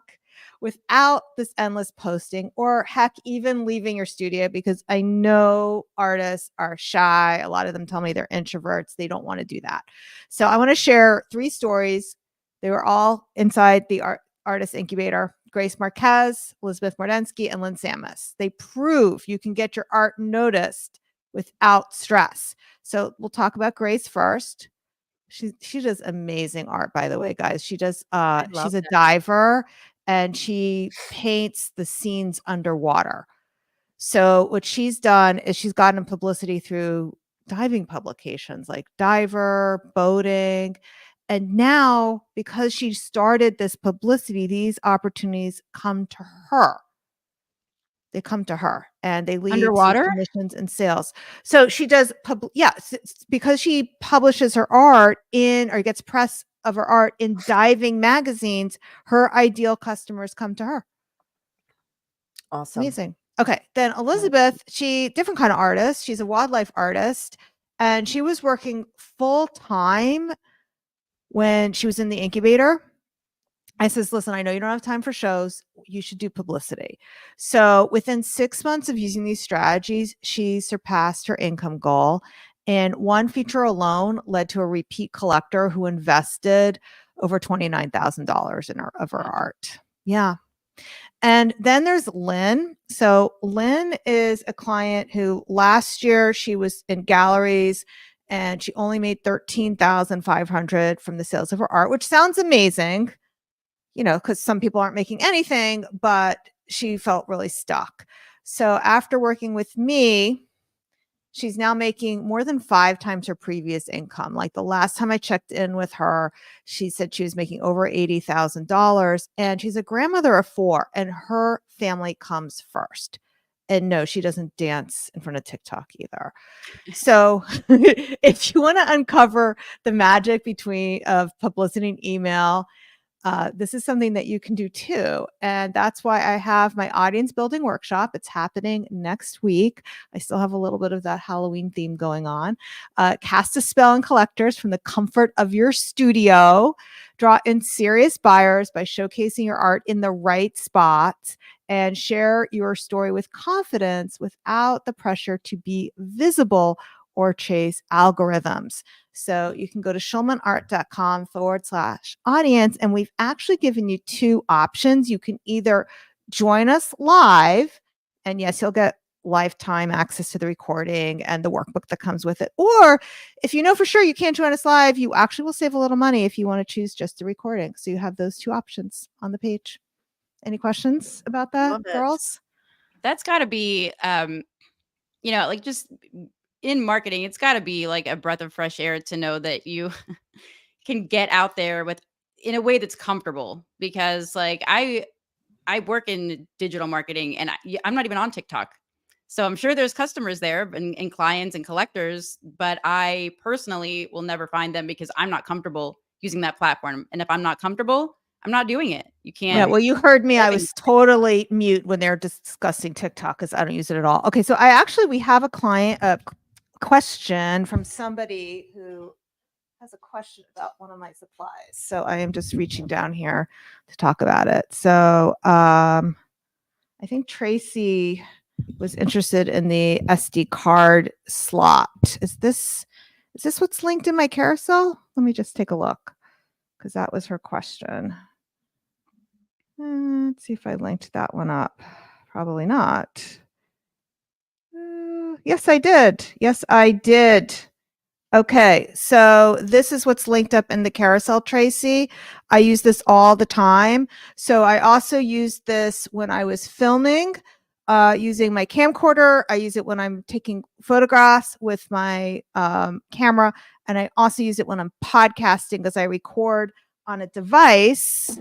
without this endless posting, or heck, even leaving your studio, because I know artists are shy. A lot of them tell me they're introverts. They don't want to do that. So I want to share 3 stories. They were all inside the Artist Incubator. Grace Marquez, Elizabeth Mordensky, and Lynn Samus. They prove you can get your art noticed without stress. So we'll talk about Grace first. She does amazing art, by the way, guys. She does love she's a that. diver, and she paints the scenes underwater. So what she's done is she's gotten publicity through diving publications like Diver, Boating. And now, because she started this publicity, these opportunities come to her. They come to her and they lead to Underwater? commissions and sales. So she does, because she publishes her art in, or gets press of her art in diving magazines, her ideal customers come to her. Awesome. Amazing. Okay. Then Elizabeth, she different kind of artist. She's a wildlife artist, and she was working full time when she was in the incubator. I says, listen, I know you don't have time for shows. You should do publicity. So within 6 months of using these strategies, she surpassed her income goal. And one feature alone led to a repeat collector who invested over $29,000 in her art. Yeah. And then there's Lynn. So Lynn is a client who last year she was in galleries and she only made $13,500 from the sales of her art, which sounds amazing, because some people aren't making anything, but she felt really stuck. So after working with me, she's now making more than 5 times her previous income. Like the last time I checked in with her, she said she was making over $80,000, and she's a grandmother of 4, and her family comes first. And no, she doesn't dance in front of TikTok either. So if you want to uncover the magic of publicity and email, this is something that you can do too. And that's why I have my audience building workshop. It's happening next week. I still have a little bit of that Halloween theme going on. Cast a spell on collectors from the comfort of your studio. Draw in serious buyers by showcasing your art in the right spots, and share your story with confidence without the pressure to be visible or chase algorithms. So you can go to schulmanart.com/audience. And we've actually given you 2 options. You can either join us live, and yes, you'll get lifetime access to the recording and the workbook that comes with it. Or if you know for sure you can't join us live, you actually will save a little money if you want to choose just the recording. So you have those 2 options on the page. Any questions about that, Love it. girls? That's got to be, like just in marketing, it's got to be like a breath of fresh air to know that you can get out there in a way that's comfortable. Because like I work in digital marketing, and I'm not even on TikTok. So I'm sure there's customers there and clients and collectors, but I personally will never find them because I'm not comfortable using that platform. And if I'm not comfortable, I'm not doing it. You can't. Yeah, well, you heard me. I was totally mute when they're discussing TikTok because I don't use it at all. Okay, so we have a question from somebody who has a question about one of my supplies. So I am just reaching down here to talk about it. So I think Tracy was interested in the SD card slot. Is this what's linked in my carousel? Let me just take a look, because that was her question. Let's see if I linked that one up. Probably not. Yes, I did. Okay, so this is what's linked up in the carousel, Tracy. I use this all the time. So I also use this when I was filming using my camcorder. I use it when I'm taking photographs with my camera. And I also use it when I'm podcasting, because I record on a device,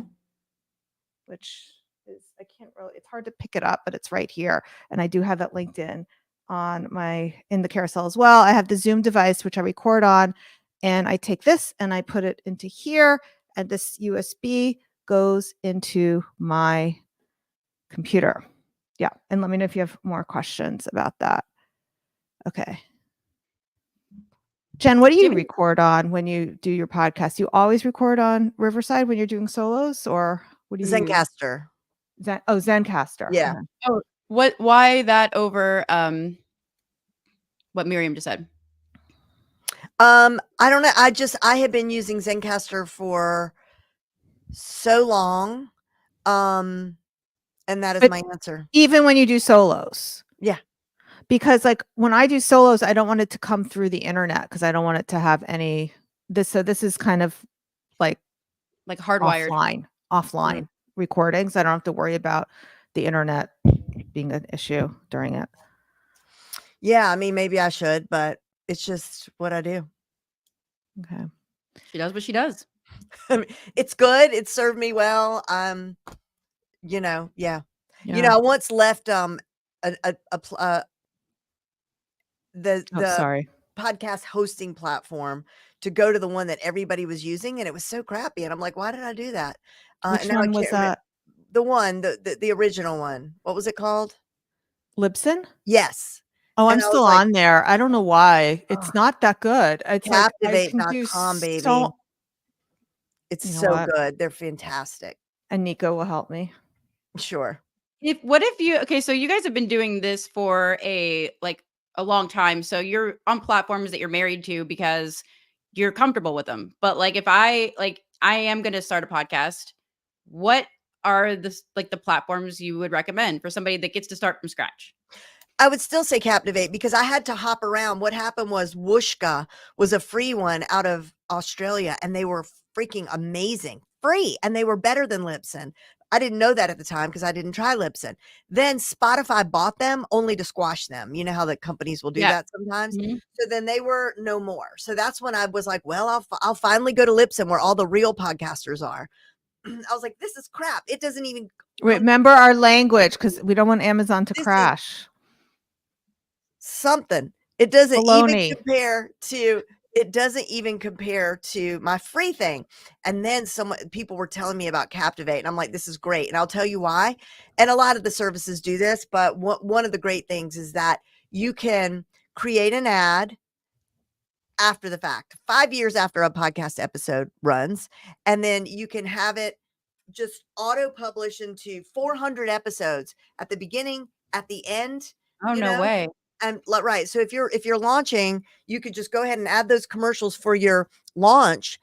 which is, it's hard to pick it up, but it's right here. And I do have that linked in the carousel as well. I have the Zoom device, which I record on, and I take this and I put it into here, and this USB goes into my computer. Yeah. And let me know if you have more questions about that. Okay. Jen, what do Do you you have any- record on when you do your podcast? You always record on Riverside when you're doing solos, or what do you use? Zencaster. Zencaster. Yeah. Okay. Why that over what Miriam just said? I don't know. I have been using Zencaster for so long. And that is But my answer. even when you do solos. Yeah. Because like when I do solos, I don't want it to come through the internet because I don't want it to have any this. So this is kind of like Like hardwired. offline recordings. I don't have to worry about the internet being an issue during it. Yeah, I mean, maybe I should, but it's just what I do. Okay. She does what she does. I mean, it's good. It served me well. Yeah. I once left the Sorry. podcast hosting platform to go to the one that everybody was using, and it was so crappy. And I'm like, why did I do that? Which And now I one was can't remember that? the one, the original one. What was it called? Libsyn? Yes. Oh, And I'm I was still like, on there. I don't know why. It's Ugh. not that good. It's like I can do Captivate.com, baby. so. It's You know so what? good. They're fantastic. And Nico will help me. Sure. What if you okay, so you guys have been doing this for a long time. So you're on platforms that you're married to because you're comfortable with them. But like if I am going to start a podcast, what are the platforms you would recommend for somebody that gets to start from scratch? I would still say Captivate because I had to hop around. What happened was Wooshka was a free one out of Australia, and they were freaking amazing. Free, and they were better than Libsyn. I didn't know that at the time because I didn't try Libsyn. Then Spotify bought them only to squash them. You know how the companies will do Yeah. that sometimes. Mhm. So then they were no more. So that's when I was like, well, I'll finally go to Libsyn where all the real podcasters are. I was like, this is crap. It doesn't even Remember our language because we don't want Amazon to This is- crash. something. It doesn't Baloney. even compare to my free thing. And then people were telling me about Captivate, and I'm like, this is great. And I'll tell you why. And a lot of the services do this, but one of the great things is that you can create an ad after the fact, 5 years after a podcast episode runs, and then you can have it just auto publish into 400 episodes at the beginning, at the end. Oh, no way. And right. So if you're launching, you could just go ahead and add those commercials for your launch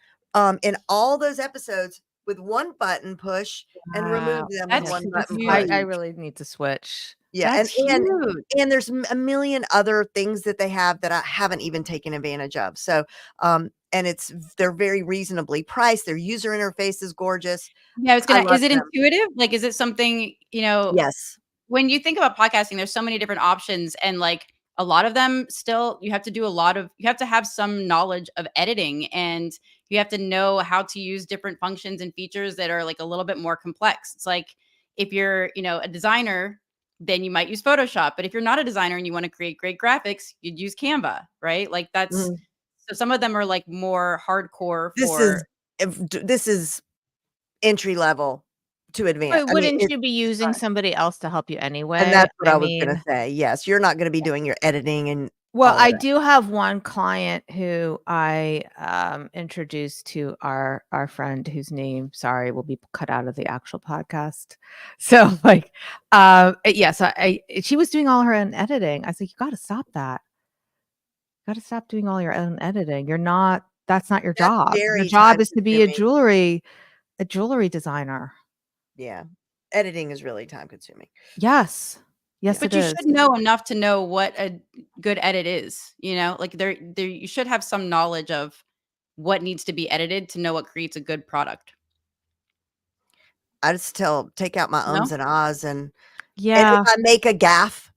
in all those episodes with one button push and remove Wow. them That's with one button huge. push. I really need to switch. Yeah. That's and huge. and there's a million other things that they have that I haven't even taken advantage of. So and they're very reasonably priced. Their user interface is gorgeous. Yeah, is love it them. intuitive? Like, is it something, Yes. when you think about podcasting, there's so many different options, and like a lot of them still you have to have some knowledge of editing, and you have to know how to use different functions and features that are like a little bit more complex. It's like if you're, a designer, then you might use Photoshop. But if you're not a designer and you want to create great graphics, you'd use Canva, right? Like that's so some of them are like more hardcore This is entry level to advanced. But wouldn't you be using somebody else to help you anyway? And that's what I was mean, gonna say. Yes, you're not gonna be doing your editing and well, all of I that. do have one client who I introduced to our friend whose name, sorry, will be cut out of the actual podcast. So like, yes, she was doing all her own editing. I was like, you got to stop that. You got to stop doing all your own editing. That's not your That's job. Your very job is to be a time-consuming. jewelry designer. Yeah. Editing is really time consuming. Yes. Yes, But it you is. should know enough to know what a good edit is, like there you should have some knowledge of what needs to be edited to know what creates a good product. I just take out my ums No? and ahs and Yeah. if I make a gaffe,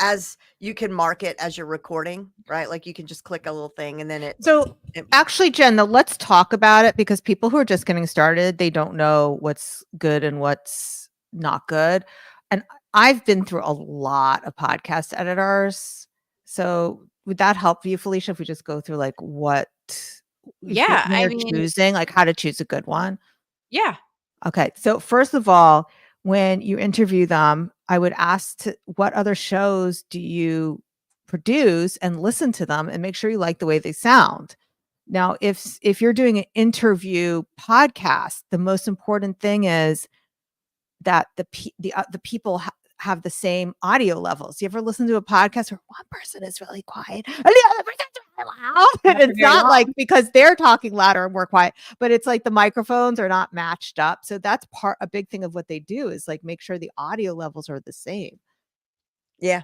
as you can mark it as you're recording, right? Like you can just click a little thing and then So actually, Jen, let's talk about it because people who are just getting started, they don't know what's good and what's not good. And I've been through a lot of podcast editors. So would that help you, Felicia, if we just go through like what Yeah, when I you're mean, choosing, like how to choose a good one? yeah. Okay. So first of all, when you interview them, I would ask what other shows do you produce and listen to them and make sure you like the way they sound. Now, if you're doing an interview podcast, the most important thing is that the people have the same audio levels. You ever listen to a podcast where one person is really quiet and the other person is really loud? And Not for it's very not long. like because they're talking louder and more quiet, but it's like the microphones are not matched up. So that's a big thing of what they do is like make sure the audio levels are the same. Yeah.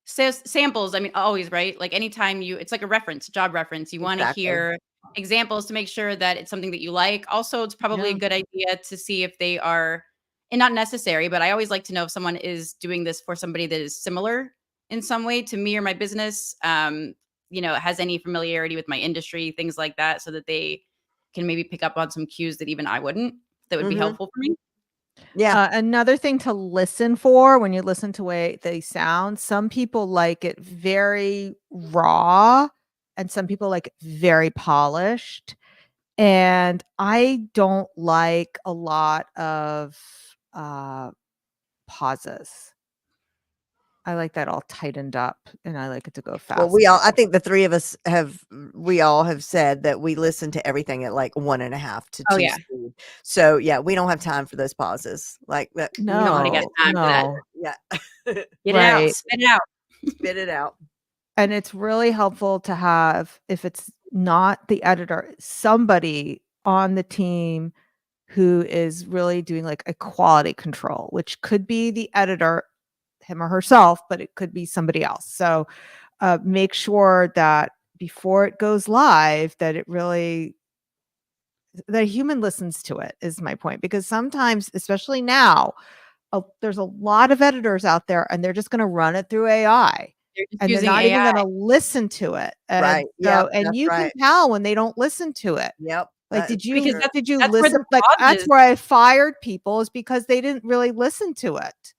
Samples, I mean, always, right? Like anytime it's like a reference, job reference. You want to Exactly. hear examples to make sure that it's something that you like. Also, it's probably Yeah. a good idea to see if they are, and not necessary, but I always like to know if someone is doing this for somebody that is similar in some way to me or my business. Has any familiarity with my industry, things like that, so that they can maybe pick up on some cues that even I wouldn't. That would be Mhm. helpful for me. Yeah. Another thing to listen for when you listen to way they sound, some people like it very raw and some people like it very polished. And I don't like a lot of pauses. I like that all tightened up and I like it to go Well, fast. I think the three of us we all have said that we listen to everything at like 1.5 to Oh 2 yeah, speed. So yeah, we don't have time for those pauses. Like that. we don't want to get No, time for that. no. Yeah. Get it out, Right. spit it out. Spit it out. And it's really helpful to have, if it's not the editor, somebody on the team who is really doing like a quality control, which could be the editor, him or herself, but it could be somebody else. So make sure that before it goes live, that the human listens to it is my point. Because sometimes, especially now, there's a lot of editors out there and they're just going to run it through AI. They're just And they're using not even AI. going to listen to it. And Right. so, Yep. and That's you can right. tell when they don't listen to it. Yep. Like, That's did for you sure. did you That's where listen? the Like, that's pauses. where I fired people is because they didn't really listen to it.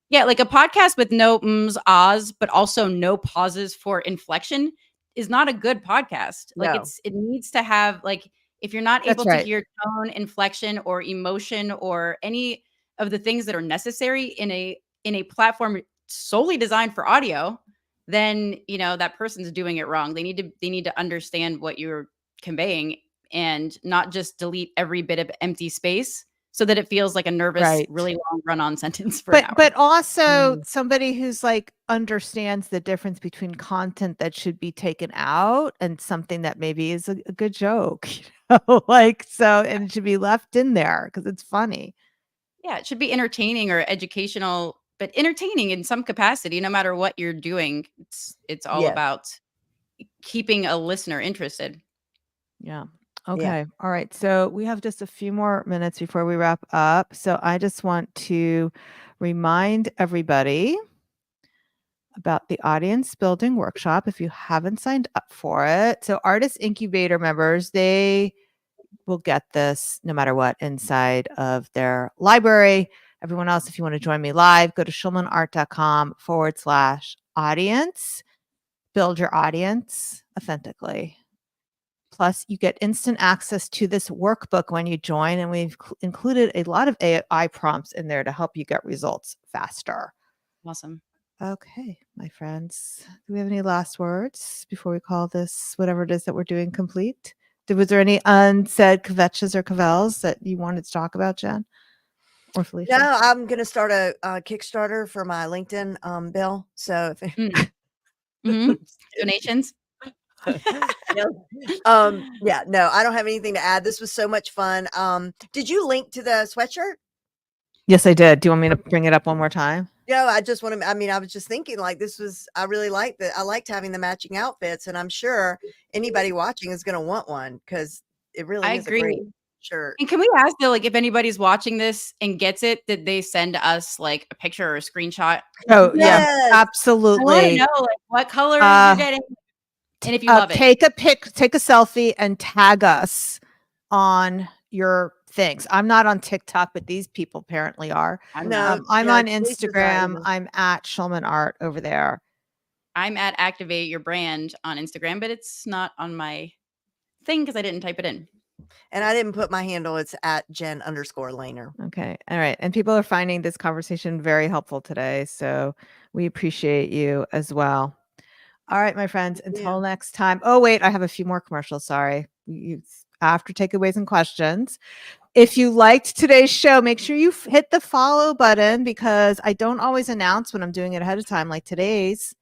Yeah, like a podcast with no ums, ahs, but also no pauses for inflection is not a good podcast. Like No. it needs to have like if you're not That's able to right. hear tone, inflection, or emotion or any of the things that are necessary in a platform solely designed for audio, then that person's doing it wrong. They need to understand what you're conveying and not just delete every bit of empty space so that it feels like a nervous, Right. really long run-on sentence for an hour. But also Mm. somebody who's like understands the difference between content that should be taken out and something that maybe is a good joke, like so, and it should be left in there because it's funny. Yeah, it should be entertaining or educational, but entertaining in some capacity, no matter what you're doing. It's all Yes. about keeping a listener interested. Yeah. Yeah. Okay. All right. So we have just a few more minutes before we wrap up. So I just want to remind everybody about the audience building workshop if you haven't signed up for it. So Artist Incubator members, they will get this no matter what inside of their library. Everyone else, if you want to join me live, go to schulmanart.com/audience. Build your audience authentically. Plus, you get instant access to this workbook when you join, and we've included a lot of AI prompts in there to help you get results faster. Awesome. Okay, my friends, do we have any last words before we call this whatever it is that we're doing complete? Was there any unsaid kvetches or cavels that you wanted to talk about, Jen or Felicia? No, I'm gonna start a Kickstarter for my LinkedIn bill. So if Mhm. Donations. yeah, no, I don't have anything to add. This was so much fun. Did you link to the sweatshirt? Yes, I did. Do you want me to bring it up one more time? No, I just want to. I mean, I was just thinking like I really liked that. I liked having the matching outfits, and I'm sure anybody watching is going to want one because it really I is a great agree. shirt. And can we ask though, like if anybody's watching this and gets it, did they send us like a picture or a screenshot? Oh, yeah, Yes. I want to absolutely. know like what colors you're getting. And if you love it. Take a selfie and tag us on your things. I'm not on TikTok, but these people apparently are. I'm No, not. I'm no, on Teresa's not Instagram. either. I'm at Schulman Art over there. I'm at Activate Your Brand on Instagram, but it's not on my thing because I didn't type it in. And I didn't put my handle. It's at Jen_Laner. Okay. All right. And people are finding this conversation very helpful today. So we appreciate you as well. All right, my friends, until next time. Oh, wait, I have a few more commercials. Sorry. You after takeaways and questions. If you liked today's show, make sure you hit the follow button because I don't always announce when I'm doing it ahead of time. Like today's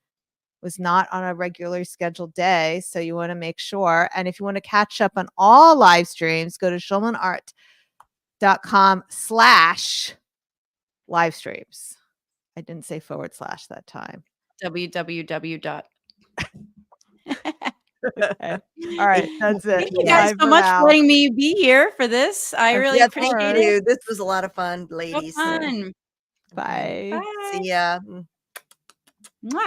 was not on a regularly scheduled day. So you want to make sure. And if you want to catch up on all live streams, go to schulmanart.com/live streams. I didn't say / that time. www. Okay. All right. That's it. Thank you guys Bye so for much now. for letting me be here for this. I really Yeah, appreciate thank it. you. This was a lot of fun, So ladies. fun. Bye. Bye. See ya.